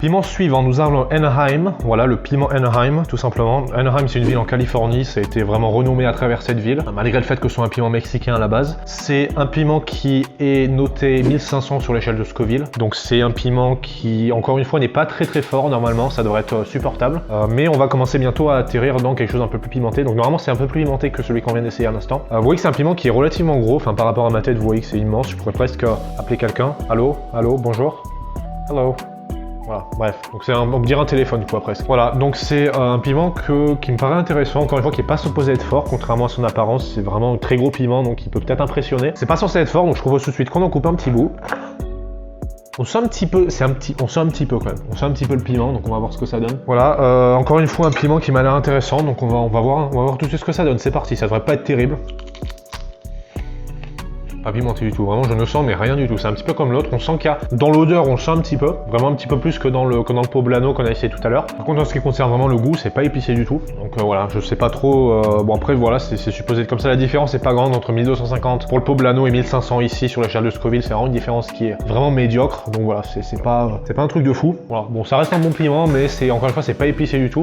Piment suivant, nous avons Anaheim, voilà le piment Anaheim tout simplement. Anaheim c'est une ville en Californie, ça a été vraiment renommé à travers cette ville, malgré le fait que ce soit un piment mexicain à la base. C'est un piment qui est noté 1500 sur l'échelle de Scoville, donc c'est un piment qui, encore une fois, n'est pas très fort normalement, ça devrait être supportable. Mais on va commencer bientôt à atterrir dans quelque chose d'un peu plus pimenté, donc normalement c'est un peu plus pimenté que celui qu'on vient d'essayer à l'instant. Vous voyez que c'est un piment qui est relativement gros, enfin par rapport à ma tête vous voyez que c'est immense, je pourrais presque appeler quelqu'un. Allô, bonjour. Hello. Voilà, bref, donc c'est on dirait un téléphone quoi presque. Voilà, donc c'est un piment qui me paraît intéressant, encore une fois qui n'est pas supposé être fort, contrairement à son apparence, c'est vraiment un très gros piment donc il peut peut-être impressionner. C'est pas censé être fort, donc je propose tout de suite qu'on en coupe un petit bout. On sent un petit peu, on sent un petit peu quand même, on sent un petit peu le piment, donc on va voir ce que ça donne. Voilà, encore une fois un piment qui m'a l'air intéressant, donc on va voir tout de suite ce que ça donne, c'est parti, ça devrait pas être terrible. Pas pimenté du tout, vraiment je ne sens mais rien du tout, c'est un petit peu comme l'autre, on sent qu'il y a, dans l'odeur on le sent un petit peu, vraiment un petit peu plus que dans le poblano qu'on a essayé tout à l'heure. Par contre en ce qui concerne vraiment le goût, c'est pas épicé du tout, donc voilà, je sais pas trop, bon après voilà, c'est supposé être comme ça, la différence est pas grande entre 1250 pour le poblano et 1500 ici sur l'échelle de Scoville, c'est vraiment une différence qui est vraiment médiocre, donc voilà, c'est pas un truc de fou, voilà, bon ça reste un bon piment, mais c'est encore une fois c'est pas épicé du tout,